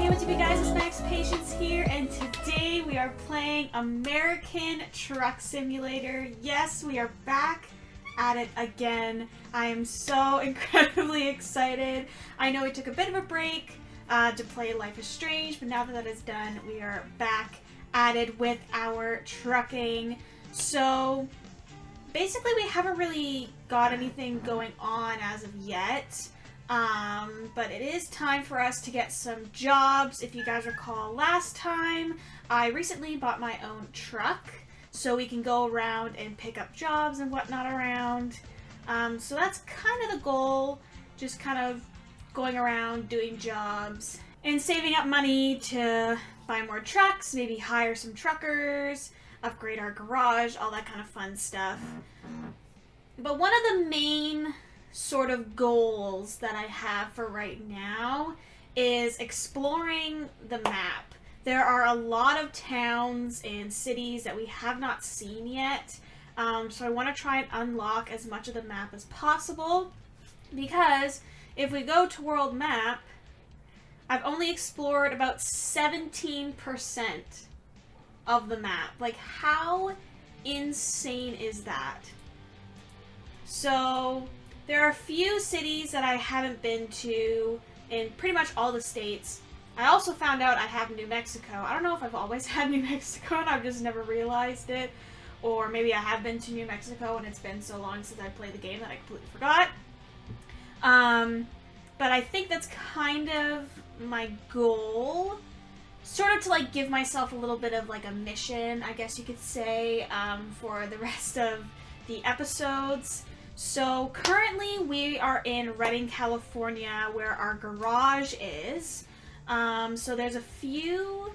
what's up you guys, it's Max Patience here, and today we are playing American Truck Simulator. Yes, we are back at it again. I am so incredibly excited. I know we took a bit of a break to play Life is Strange, but now that that is done, we are back at it with our trucking. So basically we haven't really got anything going on as of yet. But it is time for us to get some jobs. If you guys recall last time, I recently bought my own truck, so we can go around and pick up jobs and whatnot around. So that's kind of the goal, just kind of going around doing jobs and saving up money to buy more trucks, maybe hire some truckers, upgrade our garage, all that kind of fun stuff. But one of the main sort of goals that I have for right now is exploring the map. There are a lot of towns and cities that we have not seen yet, so I want to try and unlock as much of the map as possible, because if we go to world map, I've only explored about 17% of the map. Like, how insane is that? So there are a few cities that I haven't been to in pretty much all the states. I also found out I have New Mexico. I don't know if I've always had New Mexico and I've just never realized it. Or maybe I have been to New Mexico and it's been so long since I played the game that I completely forgot. But I think that's kind of my goal. Sort of to like give myself a little bit of like a mission, I guess you could say, for the rest of the episodes. So currently we are in Redding, California, where our garage is. So there's a few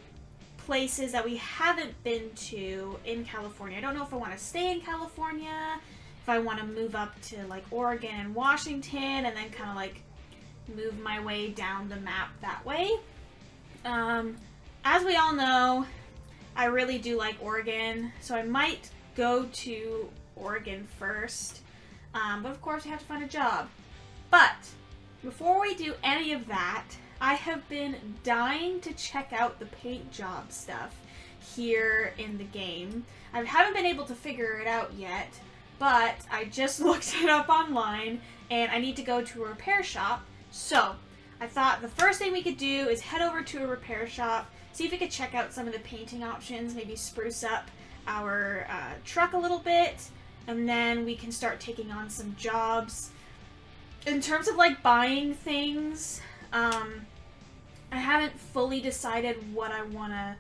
places that we haven't been to in California. I don't know if I want to stay in California, if I want to move up to like Oregon and Washington, and then kind of like move my way down the map that way. As we all know, I really do like Oregon, so I might go to Oregon first. But of course, you have to find a job. But before we do any of that, I have been dying to check out the paint job stuff here in the game. I haven't been able to figure it out yet, but I just looked it up online, and I need to go to a repair shop. So I thought the first thing we could do is head over to a repair shop, see if we could check out some of the painting options, maybe spruce up our truck a little bit, and then we can start taking on some jobs. In terms of like buying things, I haven't fully decided what I want to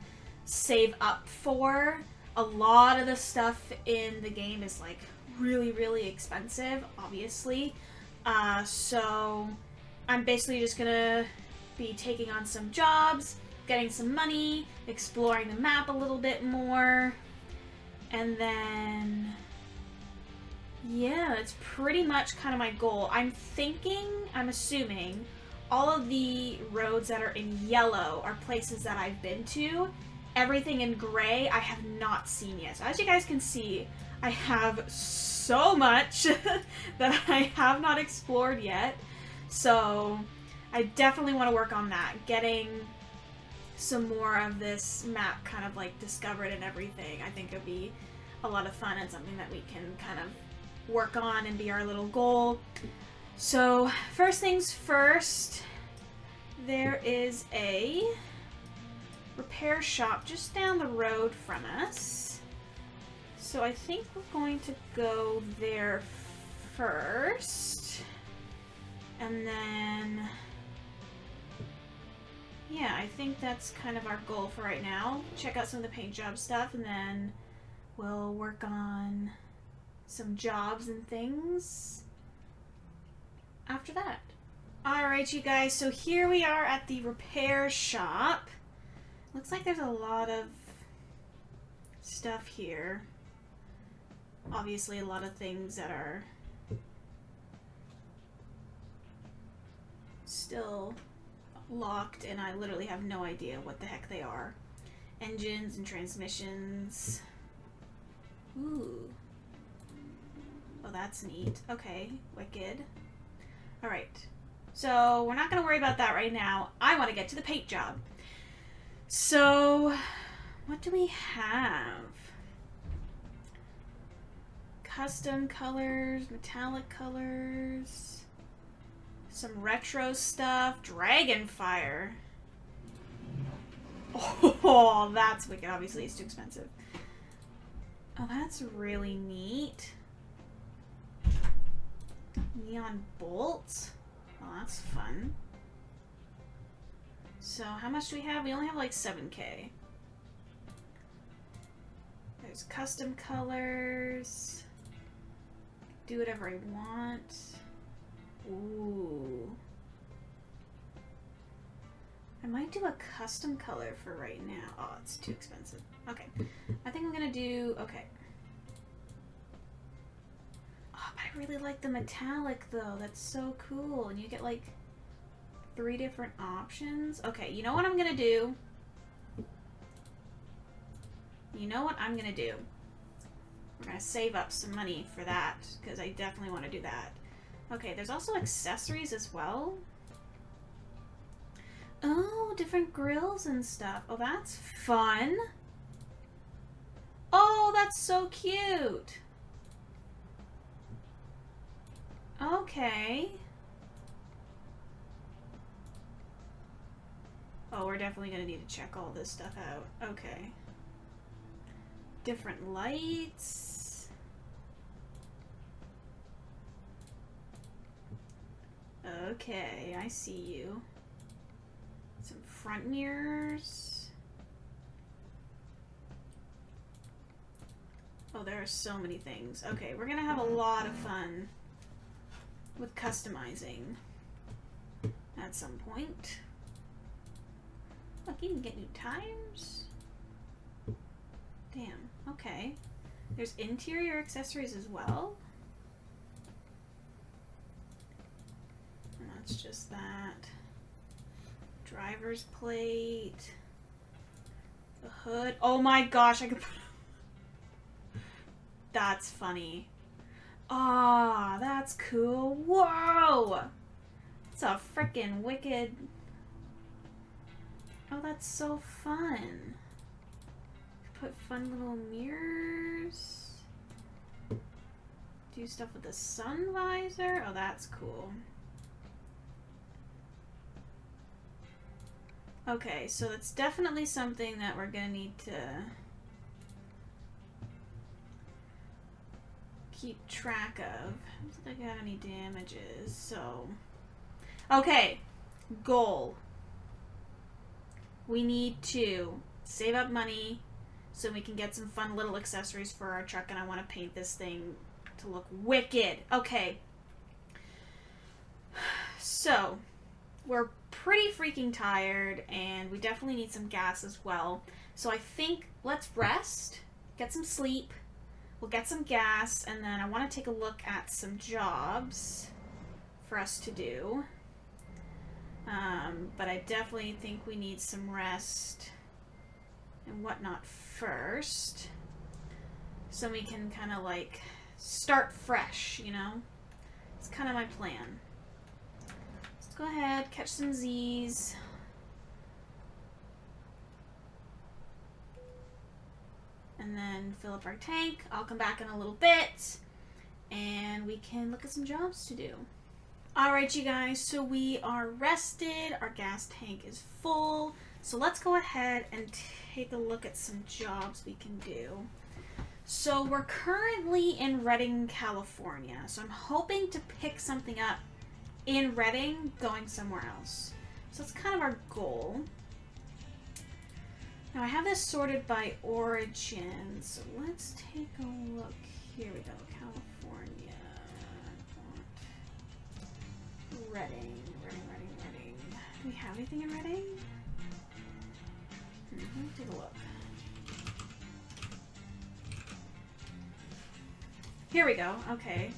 save up for. A lot of the stuff in the game is like really, really expensive, obviously. So I'm basically just gonna be taking on some jobs, getting some money, exploring the map a little bit more, and then yeah, that's pretty much kind of my goal. I'm assuming all of the roads that are in yellow are places that I've been to. Everything in gray I have not seen yet. So as you guys can see, I have so much that I have not explored yet. So I definitely want to work on that, getting some more of this map kind of like discovered and everything. I think it'll be a lot of fun and something that we can kind of work on and be our little goal. So first things first, there is a repair shop just down the road from us. So I think we're going to go there first. And then yeah, I think that's kind of our goal for right now. Check out some of the paint job stuff, and then we'll work on some jobs and things after that. Alright, you guys, so here we are at the repair shop. Looks like there's a lot of stuff here. Obviously a lot of things that are still locked, and I literally have no idea what the heck they are. Engines and transmissions. Ooh. Oh, that's neat. Okay, wicked. Alright, so we're not going to worry about that right now. I want to get to the paint job. So, what do we have? Custom colors, metallic colors, some retro stuff, Dragonfire. Oh, that's wicked. Obviously, it's too expensive. Oh, that's really neat. Neon bolts. Oh, that's fun. So, how much do we have? We only have like 7K. There's custom colors. Do whatever I want. Ooh. I might do a custom color for right now. Oh, it's too expensive. Okay. I think I'm gonna do... Okay. Oh, but I really like the metallic, though. That's so cool. And you get, like, 3 different options. Okay, you know what I'm gonna do? You know what I'm gonna do? We're gonna save up some money for that, because I definitely want to do that. Okay, there's also accessories as well. Oh, different grills and stuff. Oh, that's fun. Oh, that's so cute. Okay. Oh, we're definitely gonna need to check all this stuff out. Okay. Different lights. Okay, I see you. Some front mirrors. Oh, there are so many things. Okay, we're gonna have a lot of fun with customizing at some point. Look, you can get new tires. Damn, okay. There's interior accessories as well. And that's just that. Driver's plate. The hood. Oh my gosh, I could put... That's funny. Ah, that's cool. Whoa! It's a freaking wicked... Oh, that's so fun. Put fun little mirrors. Do stuff with the sun visor. Oh, that's cool. Okay, so that's definitely something that we're gonna need to keep track of. I don't think I got any damages, so... Okay, goal. We need to save up money so we can get some fun little accessories for our truck, and I want to paint this thing to look wicked. Okay. So, we're pretty freaking tired, and we definitely need some gas as well. So I think let's rest, get some sleep, we'll get some gas, and then I want to take a look at some jobs for us to do. But I definitely think we need some rest and whatnot first, so we can kind of like start fresh, you know? It's kind of my plan. Let's go ahead, catch some Z's. And then fill up our tank. I'll come back in a little bit and we can look at some jobs to do. Alright, you guys, so we are rested. Our gas tank is full. So let's go ahead and take a look at some jobs we can do. So we're currently in Redding, California. So I'm hoping to pick something up in Redding going somewhere else. So that's kind of our goal. Now I have this sorted by origin. So let's take a look. Here we go, California. Redding. Do we have anything in Redding? Take a look. Here we go. Okay.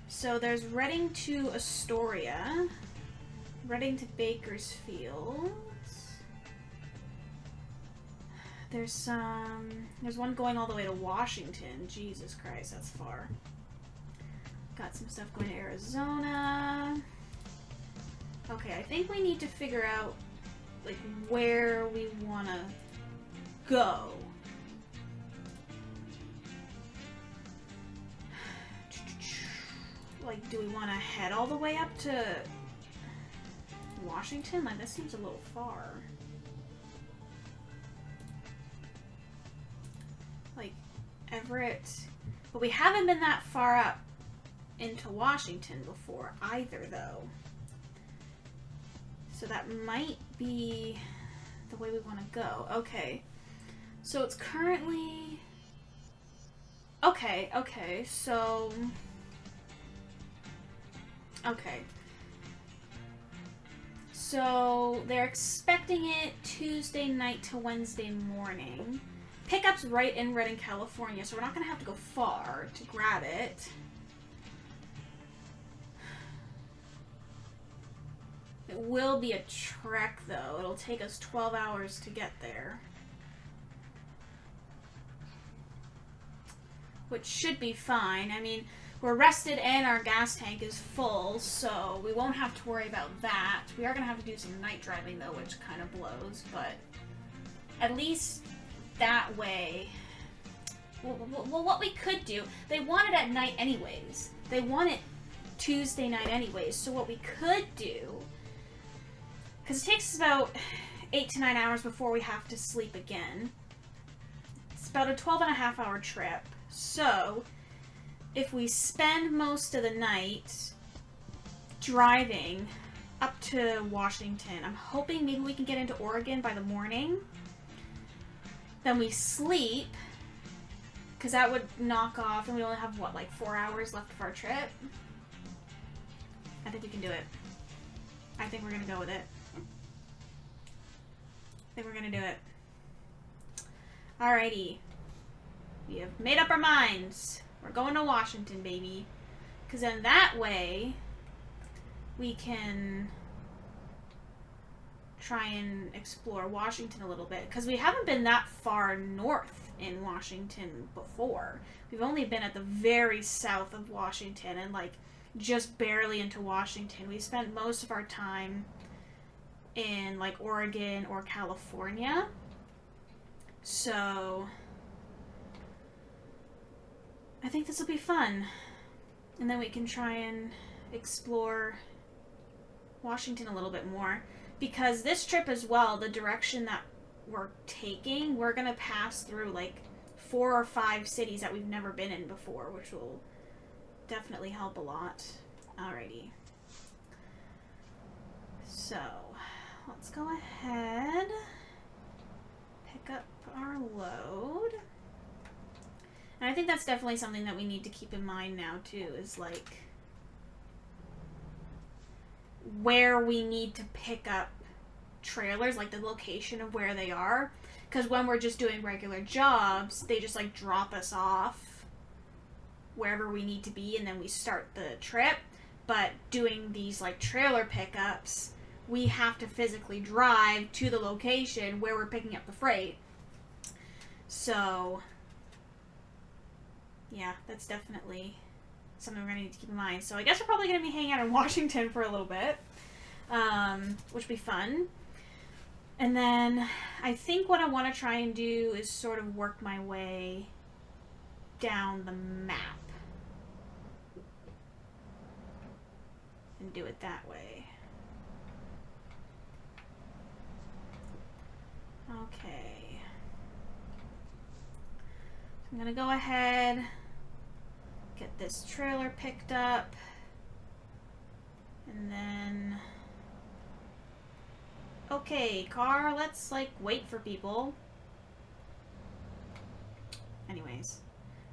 So there's Redding to Astoria. Redding to Bakersfield. There's one going all the way to Washington. Jesus Christ, that's far. Got some stuff going to Arizona. Okay, I think we need to figure out like where we want to go. Like, do we want to head all the way up to Washington? Like, that seems a little far. Like, Everett. But we haven't been that far up into Washington before either, though. So that might be the way we want to go. Okay. So it's currently... Okay, so... Okay. So they're expecting it Tuesday night to Wednesday morning. Pickup's right in Redding, California, so we're not going to have to go far to grab it. It will be a trek, though. It'll take us 12 hours to get there. Which should be fine. I mean, we're rested and our gas tank is full, so we won't have to worry about that. We are going to have to do some night driving, though, which kind of blows, but at least that way... Well, what we could do... They want it at night anyways. They want it Tuesday night anyways, so what we could do... Because it takes about 8 to 9 hours before we have to sleep again. It's about a 12.5-hour trip. So, if we spend most of the night driving up to Washington, I'm hoping maybe we can get into Oregon by the morning. Then we sleep, because that would knock off, and we only have, what, like 4 hours left of our trip? I think we can do it. I think we're going to go with it. I think we're going to do it. Alrighty. We have made up our minds. We're going to Washington, baby. Because then that way, we can try and explore Washington a little bit. Because we haven't been that far north in Washington before. We've only been at the very south of Washington and, like, just barely into Washington. We spent most of our time in, like, Oregon or California. So I think this will be fun. And then we can try and explore Washington a little bit more. Because this trip as well, the direction that we're taking, we're going to pass through like 4 or 5 cities that we've never been in before, which will definitely help a lot. Alrighty. So, let's go ahead, pick up our load. And I think that's definitely something that we need to keep in mind now too, is like where we need to pick up trailers, like the location of where they are. Because when we're just doing regular jobs, they just like drop us off wherever we need to be and then we start the trip. But doing these like trailer pickups, we have to physically drive to the location where we're picking up the freight. So yeah, that's definitely something we're going to need to keep in mind. So I guess we're probably going to be hanging out in Washington for a little bit, which will be fun. And then I think what I want to try and do is sort of work my way down the map and do it that way. Okay. I'm going to go ahead, get this trailer picked up, and then... Okay, car, let's, like, wait for people. Anyways,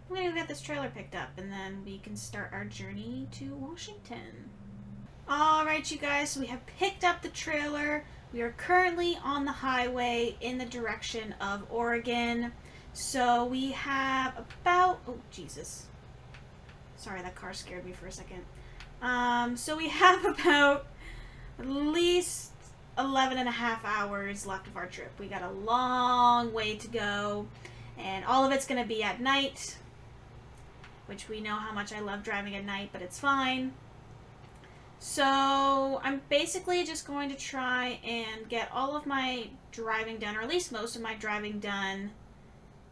I'm gonna go get this trailer picked up, and then we can start our journey to Washington. Alright, you guys, so we have picked up the trailer. We are currently on the highway in the direction of Oregon. So we have about... Oh, Jesus. Sorry, that car scared me for a second. So we have about at least 11.5 hours left of our trip. We got a long way to go, and all of it's going to be at night, which we know how much I love driving at night, but it's fine. So I'm basically just going to try and get all of my driving done, or at least most of my driving done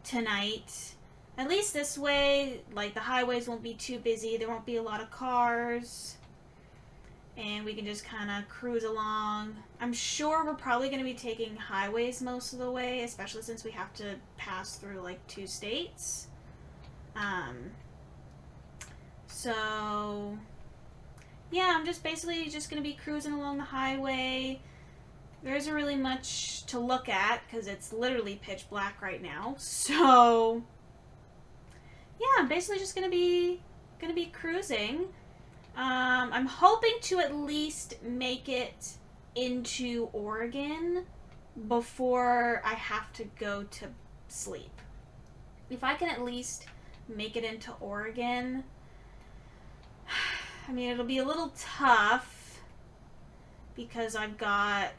tonight. At least this way, like, the highways won't be too busy, there won't be a lot of cars, and we can just kind of cruise along. I'm sure we're probably going to be taking highways most of the way, especially since we have to pass through, like, 2 states. So yeah, I'm just basically just going to be cruising along the highway. There isn't really much to look at because it's literally pitch black right now. So yeah, I'm basically just going to be cruising. I'm hoping to at least make it into Oregon before I have to go to sleep. If I can at least make it into Oregon, I mean, it'll be a little tough because I've got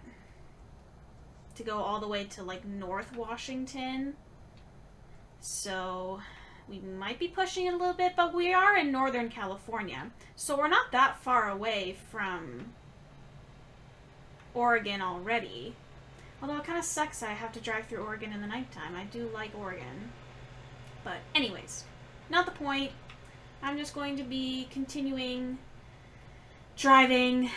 to go all the way to, like, North Washington. So we might be pushing it a little bit, but we are in Northern California. So we're not that far away from Oregon already. Although it kind of sucks I have to drive through Oregon in the nighttime. I do like Oregon. But anyways, not the point. I'm just going to be continuing driving,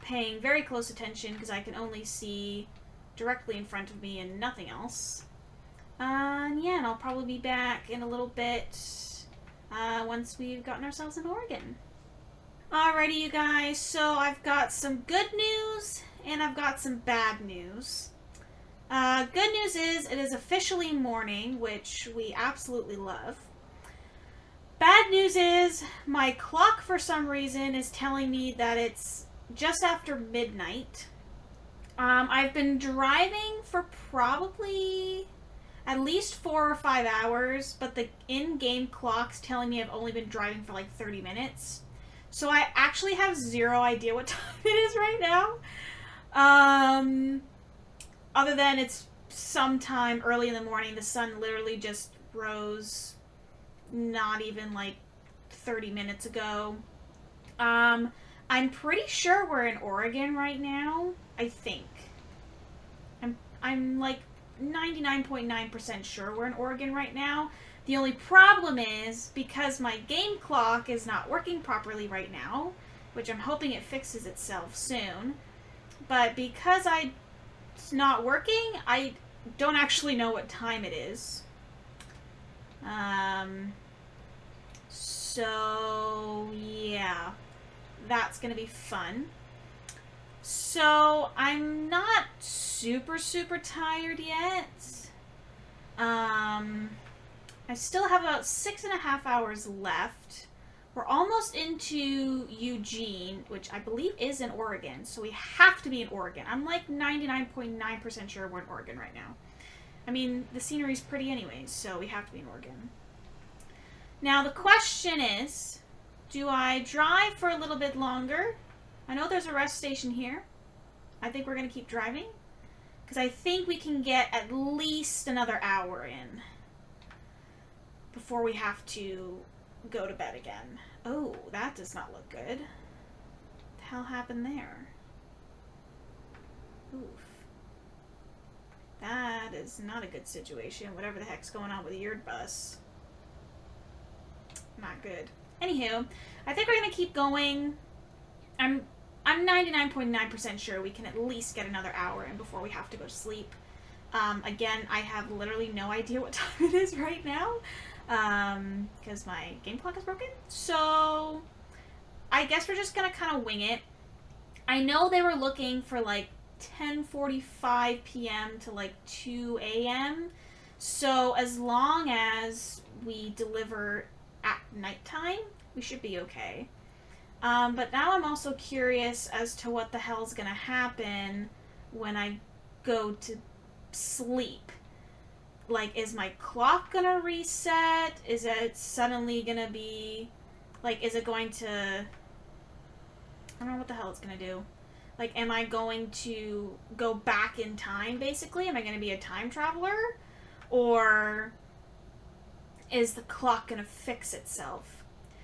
paying very close attention because I can only see directly in front of me and nothing else. And I'll probably be back in a little bit once we've gotten ourselves in Oregon. Alrighty, you guys, so I've got some good news and I've got some bad news. Good news is it is officially morning, which we absolutely love. Bad news is my clock for some reason is telling me that it's just after midnight. I've been driving for probably at least 4 or 5 hours, but the in-game clock's telling me I've only been driving for like 30 minutes. So I actually have zero idea what time it is right now. Other than it's sometime early in the morning. The sun literally just rose not even like 30 minutes ago. I'm pretty sure we're in Oregon right now. I think. I'm like 99.9% sure we're in Oregon right now. The only problem is because my game clock is not working properly right now, which I'm hoping it fixes itself soon. But because it's not working, I don't actually know what time it is. So yeah, that's gonna be fun. So I'm not super tired yet. I still have about 6.5 hours left. We're almost into Eugene, which I believe is in Oregon, so we have to be in Oregon. I'm like 99.9% sure we're in Oregon right now. I mean, the scenery's pretty anyways, so we have to be in Oregon. Now the question is, do I drive for a little bit longer? I know there's a rest station here. I think we're going to keep driving, because I think we can get at least another hour in before we have to go to bed again. Oh, that does not look good. What the hell happened there? Oof. That is not a good situation. Whatever the heck's going on with the Yurt-bus. Not good. Anywho, I think we're going to keep going. I'm 99.9% sure we can at least get another hour in before we have to go to sleep. Again, I have literally no idea what time it is right now, because my game clock is broken. So I guess we're just gonna kind of wing it. I know they were looking for like 10:45 p.m. to like 2 a.m. So as long as we deliver at nighttime, we should be okay. But now I'm also curious as to what the hell's gonna happen when I go to sleep. Like, is my clock gonna reset? Is it suddenly gonna be, like, is it going to, I don't know what the hell it's gonna do. Like, am I going to go back in time, basically? Am I gonna be a time traveler? Or is the clock gonna fix itself?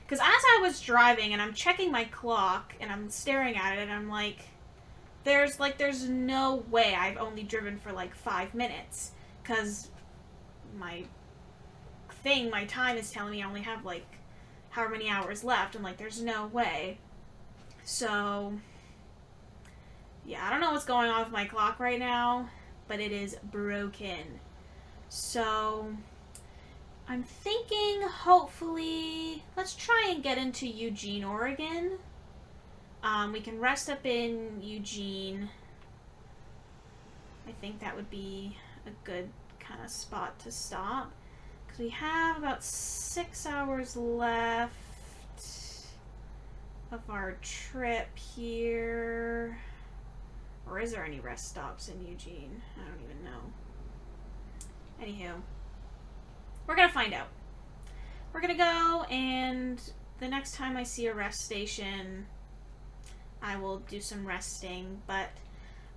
Because as I was driving and I'm checking my clock and I'm staring at it and I'm like, there's no way I've only driven for like 5 minutes. Because my time is telling me I only have like however many hours left. I'm like, there's no way. So, yeah, I don't know what's going on with my clock right now, but it is broken. So, I'm thinking, hopefully, let's try and get into Eugene, Oregon. We can rest up in Eugene. I think that would be a good kind of spot to stop. Because we have about 6 hours left of our trip here. Or is there any rest stops in Eugene? I don't even know. Anywho, we're gonna find out. We're gonna go, and the next time I see a rest station, I will do some resting, but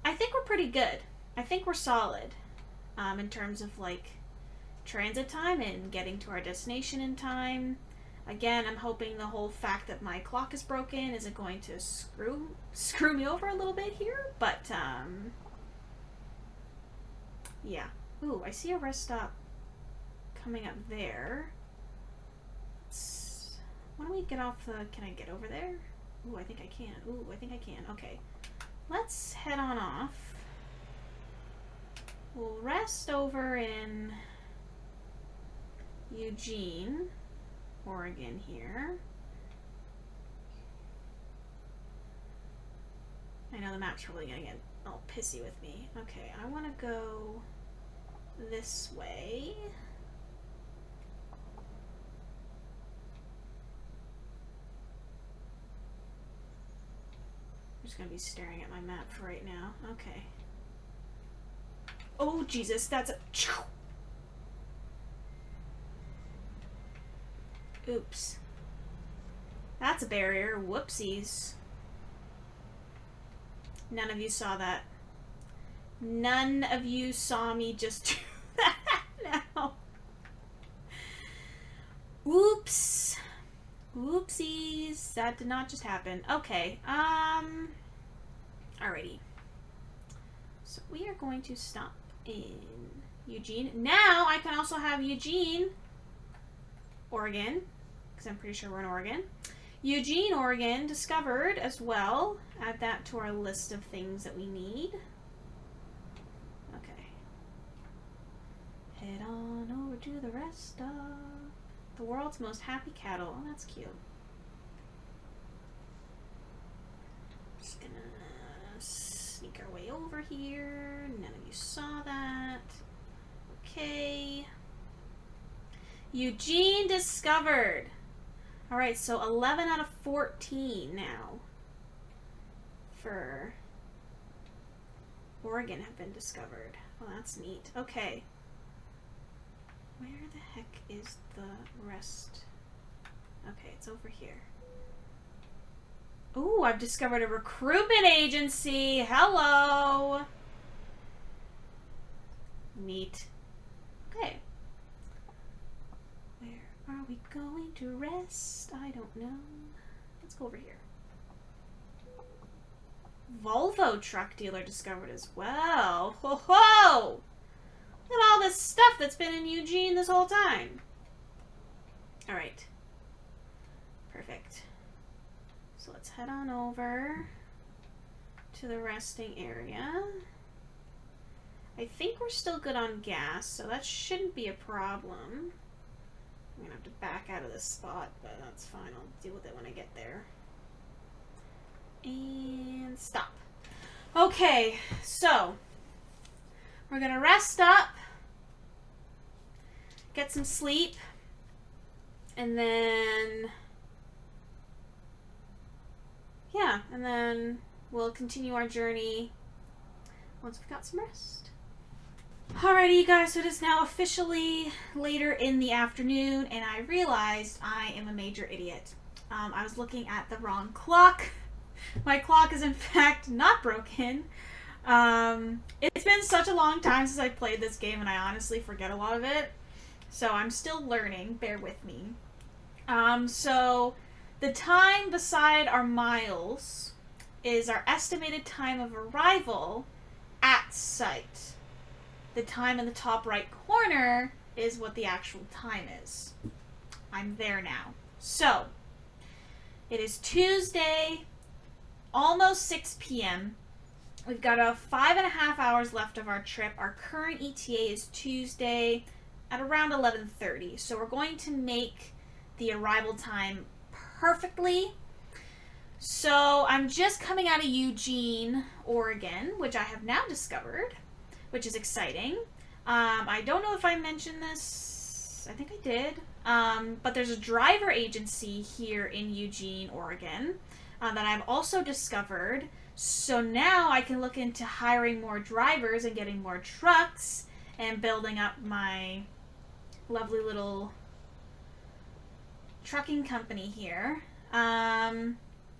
I think we're pretty good. I think we're solid in terms of like transit time and getting to our destination in time. Again, I'm hoping the whole fact that my clock is broken isn't going to screw me over a little bit here, but yeah. Ooh, I see a rest stop coming up there. Why don't we get off the... Can I get over there? Ooh, I think I can. Ooh, I think I can. Okay. Let's head on off. We'll rest over in Eugene, Oregon here. I know the map's probably going to get all pissy with me. Okay, I want to go this way. I'm just going to be staring at my map for right now. Okay. Oh, Jesus, that's a... Oops. That's a barrier. Whoopsies. None of you saw that. None of you saw me just do that now. Oops. Oopsies. That did not just happen. Okay. Alrighty. So we are going to stop in Eugene. Now I can also have Eugene, Oregon, because I'm pretty sure we're in Oregon. Eugene, Oregon, discovered as well. Add that to our list of things that we need. Okay. Head on over to the rest stop. The world's most happy cattle. Oh, that's cute. Just gonna sneak our way over here. None of you saw that. Okay. Eugene discovered. Alright, so 11 out of 14 now for Oregon have been discovered. Well, that's neat. Okay. Where the heck is the rest? Okay, it's over here. Ooh, I've discovered a recruitment agency. Hello. Neat. Okay. Where are we going to rest? I don't know. Let's go over here. Volvo truck dealer discovered as well. Ho ho! Look at all this stuff that's been in Eugene this whole time. Alright. Perfect. So let's head on over to the resting area. I think we're still good on gas, so that shouldn't be a problem. I'm gonna have to back out of this spot, but that's fine. I'll deal with it when I get there. And stop. Okay, so we're gonna rest up, get some sleep, and then yeah, and then we'll continue our journey once we've got some rest. Alrighty, you guys, so it is now officially later in the afternoon, and I realized I am a major idiot. I was looking at the wrong clock. My clock is in fact not broken. It's been such a long time since I played this game, and I honestly forget a lot of it. So I'm still learning, bear with me. So the time beside our miles is our estimated time of arrival at site. The time in the top right corner is what the actual time is. I'm there now. So, it is Tuesday, almost 6 p.m. We've got 5.5 hours left of our trip. Our current ETA is Tuesday at around 11:30. So we're going to make the arrival time perfectly. So I'm just coming out of Eugene, Oregon, which I have now discovered, which is exciting. I don't know if I mentioned this. I think I did. But there's a driver agency here in Eugene, Oregon, that I've also discovered. So now I can look into hiring more drivers and getting more trucks and building up my lovely little trucking company here.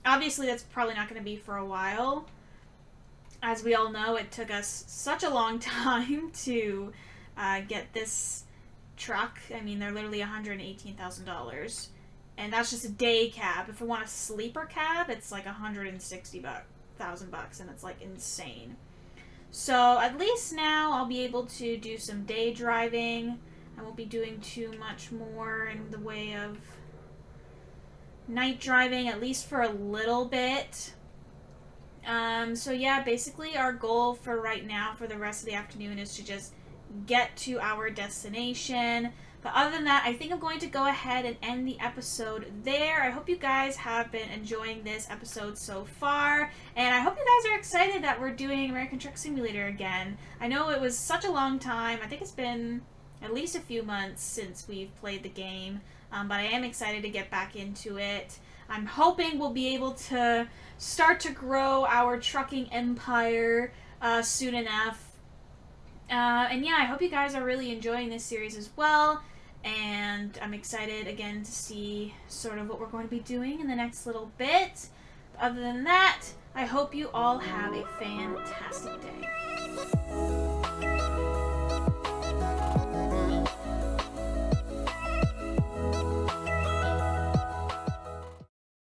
Obviously, that's probably not going to be for a while. As we all know, it took us such a long time to get this truck. I mean, they're literally $118,000. And that's just a day cab. If I want a sleeper cab, it's like $160,000, and it's like insane. So at least now I'll be able to do some day driving. I won't be doing too much more in the way of night driving, at least for a little bit. So yeah, basically our goal for right now for the rest of the afternoon is to just get to our destination. But other than that, I think I'm going to go ahead and end the episode there. I hope you guys have been enjoying this episode so far. And I hope you guys are excited that we're doing American Truck Simulator again. I know it was such a long time. I think it's been at least a few months since we've played the game. But I am excited to get back into it. I'm hoping we'll be able to start to grow our trucking empire soon enough. And yeah, I hope you guys are really enjoying this series as well. And I'm excited again to see sort of what we're going to be doing in the next little bit. Other than that, I hope you all have a fantastic day.